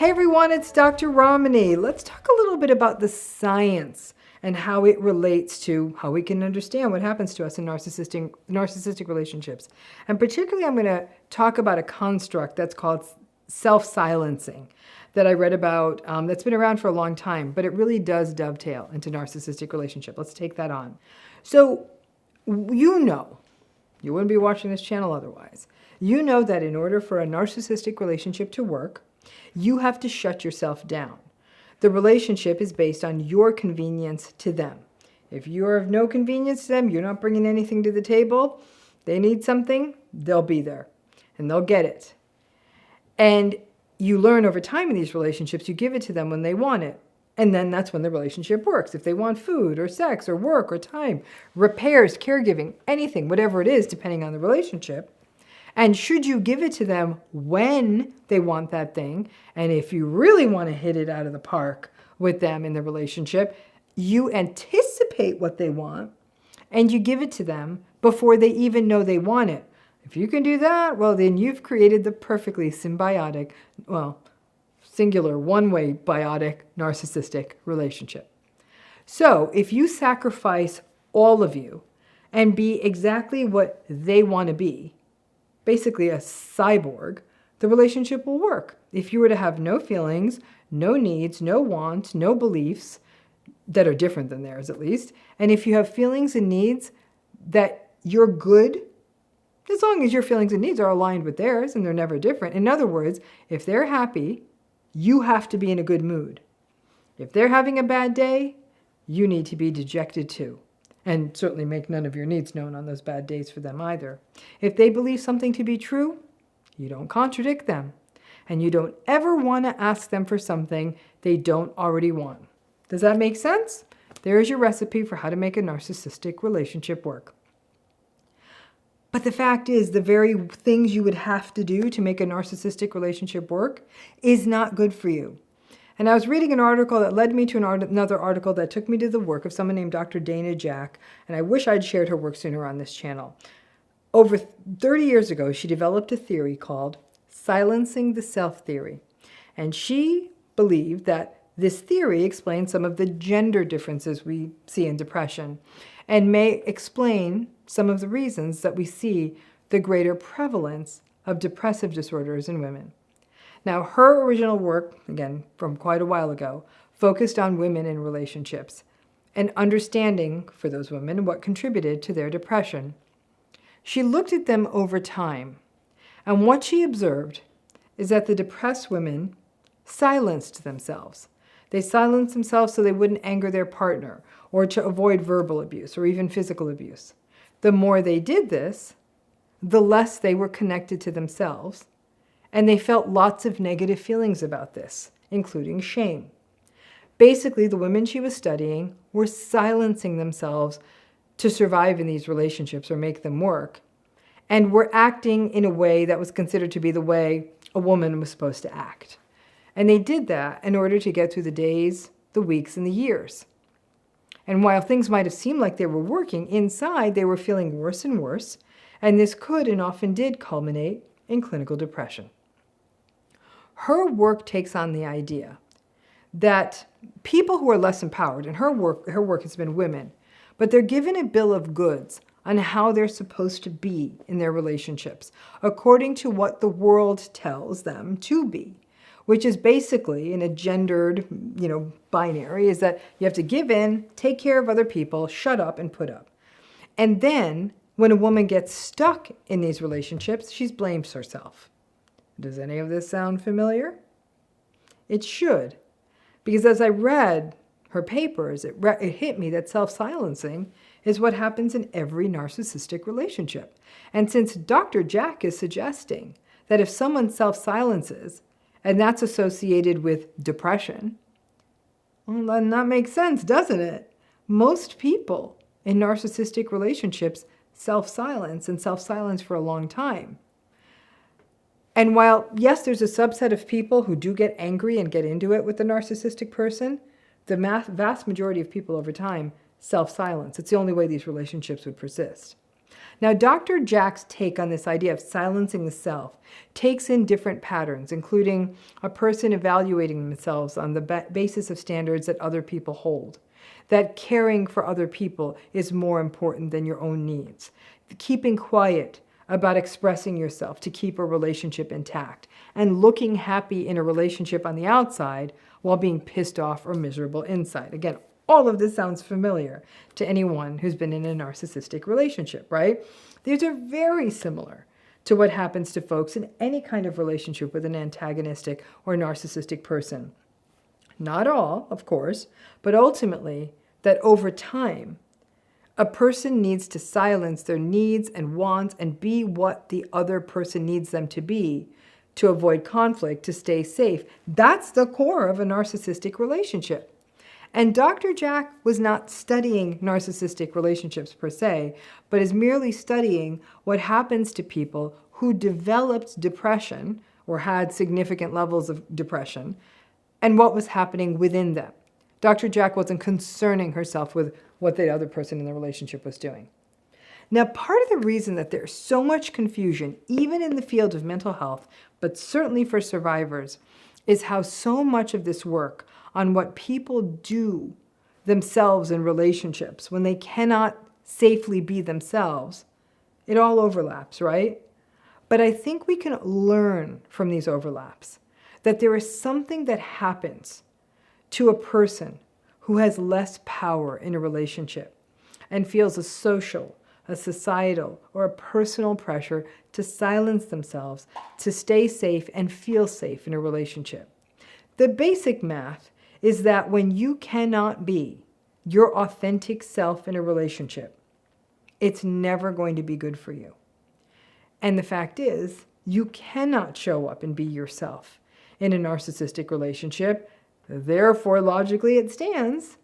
Hey everyone, it's Dr. Ramani. Let's talk a little bit about the science and how it relates to how we can understand what happens to us in narcissistic relationships. And particularly I'm going to talk about a construct that's called self-silencing that I read about that's been around for a long time, but it really does dovetail into narcissistic relationship. Let's take that on. So you wouldn't be watching this channel otherwise. You know that in order for a narcissistic relationship to work, you have to shut yourself down. The relationship is based on your convenience to them. If you're of no convenience to them, you're not bringing anything to the table, they need something, they'll be there and they'll get it. And you learn over time in these relationships, you give it to them when they want it. And then that's when the relationship works. If they want food or sex or work or time, repairs, caregiving, anything, whatever it is, depending on the relationship. And should you give it to them when they want that thing, and if you really want to hit it out of the park with them in the relationship, you anticipate what they want and you give it to them before they even know they want it. If you can do that, well, then you've created the perfectly symbiotic, well, singular, one-way biotic narcissistic relationship. So if you sacrifice all of you and be exactly what they want to be, basically a cyborg, the relationship will work. If you were to have no feelings, no needs, no wants, no beliefs that are different than theirs at least, and if you have feelings and needs that you're good, as long as your feelings and needs are aligned with theirs and they're never different. In other words, if they're happy, you have to be in a good mood. If they're having a bad day, you need to be dejected too. And certainly make none of your needs known on those bad days for them either. If they believe something to be true, you don't contradict them. And you don't ever want to ask them for something they don't already want. Does that make sense? There is your recipe for how to make a narcissistic relationship work. But the fact is, the very things you would have to do to make a narcissistic relationship work is not good for you. And I was reading an article that led me to another article that took me to the work of someone named Dr. Dana Jack, and I wish I'd shared her work sooner on this channel. Over 30 years ago, she developed a theory called silencing the self theory. And she believed that this theory explains some of the gender differences we see in depression and may explain some of the reasons that we see the greater prevalence of depressive disorders in women. Now, her original work, again, from quite a while ago, focused on women in relationships and understanding for those women what contributed to their depression. She looked at them over time, and what she observed is that the depressed women silenced themselves. They silenced themselves so they wouldn't anger their partner or to avoid verbal abuse or even physical abuse. The more they did this, the less they were connected to themselves. And they felt lots of negative feelings about this, including shame. Basically, the women she was studying were silencing themselves to survive in these relationships or make them work, and were acting in a way that was considered to be the way a woman was supposed to act. And they did that in order to get through the days, the weeks, and the years. And while things might have seemed like they were working, inside they were feeling worse and worse, and this could and often did culminate in clinical depression. Her work takes on the idea that people who are less empowered, and her work has been women, but they're given a bill of goods on how they're supposed to be in their relationships, according to what the world tells them to be, which is basically in a gendered, binary, is that you have to give in, take care of other people, shut up, and put up. And then when a woman gets stuck in these relationships, she blames herself. Does any of this sound familiar? It should, because as I read her papers, it hit me that self-silencing is what happens in every narcissistic relationship. And since Dr. Jack is suggesting that if someone self-silences, and that's associated with depression, well, then that makes sense, doesn't it? Most people in narcissistic relationships self-silence and self-silence for a long time. And while, yes, there's a subset of people who do get angry and get into it with the narcissistic person, the vast majority of people over time self-silence. It's the only way these relationships would persist. Now, Dr. Jack's take on this idea of silencing the self takes in different patterns, including a person evaluating themselves on the basis of standards that other people hold, that caring for other people is more important than your own needs, keeping quiet about expressing yourself to keep a relationship intact, and looking happy in a relationship on the outside while being pissed off or miserable inside. Again, all of this sounds familiar to anyone who's been in a narcissistic relationship, right? These are very similar to what happens to folks in any kind of relationship with an antagonistic or narcissistic person. Not all, of course, but ultimately that over time, a person needs to silence their needs and wants and be what the other person needs them to be to avoid conflict, to stay safe. That's the core of a narcissistic relationship. And Dr. Jack was not studying narcissistic relationships per se, but is merely studying what happens to people who developed depression or had significant levels of depression and what was happening within them. Dr. Jack wasn't concerning herself with what the other person in the relationship was doing. Now, part of the reason that there's so much confusion, even in the field of mental health, but certainly for survivors, is how so much of this work on what people do themselves in relationships when they cannot safely be themselves, it all overlaps, right? But I think we can learn from these overlaps that there is something that happens to a person who has less power in a relationship and feels a social, a societal, or a personal pressure to silence themselves, to stay safe and feel safe in a relationship. The basic math is that when you cannot be your authentic self in a relationship, it's never going to be good for you. And the fact is, you cannot show up and be yourself in a narcissistic relationship. Therefore, logically, it stands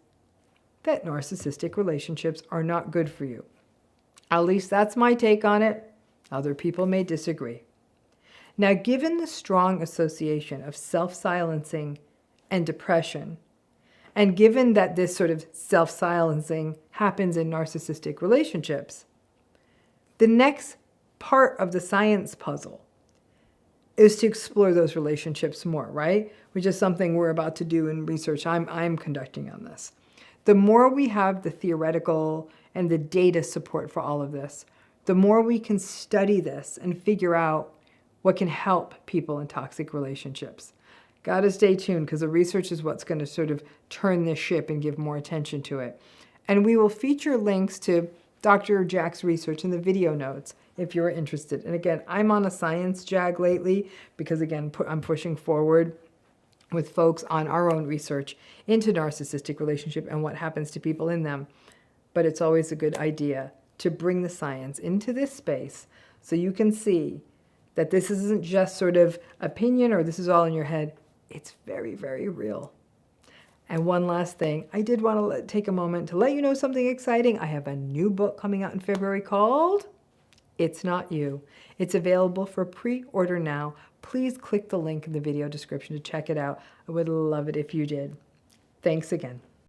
that narcissistic relationships are not good for you. At least that's my take on it. Other people may disagree. Now, given the strong association of self-silencing and depression, and given that this sort of self-silencing happens in narcissistic relationships, the next part of the science puzzle is to explore those relationships more, right? Which is something we're about to do in research I'm conducting on this. The more we have the theoretical and the data support for all of this, the more we can study this and figure out what can help people in toxic relationships. Gotta stay tuned because the research is what's going to sort of turn this ship and give more attention to it. And we will feature links to Dr. Jack's research in the video notes if you're interested. And again, I'm on a science jag lately because, again, I'm pushing forward with folks on our own research into narcissistic relationship and what happens to people in them. But it's always a good idea to bring the science into this space so you can see that this isn't just sort of opinion or this is all in your head. It's very, very real. And one last thing, I did want to take a moment to let you know something exciting. I have a new book coming out in February called It's Not You. It's available for pre-order now. Please click the link in the video description to check it out. I would love it if you did. Thanks again.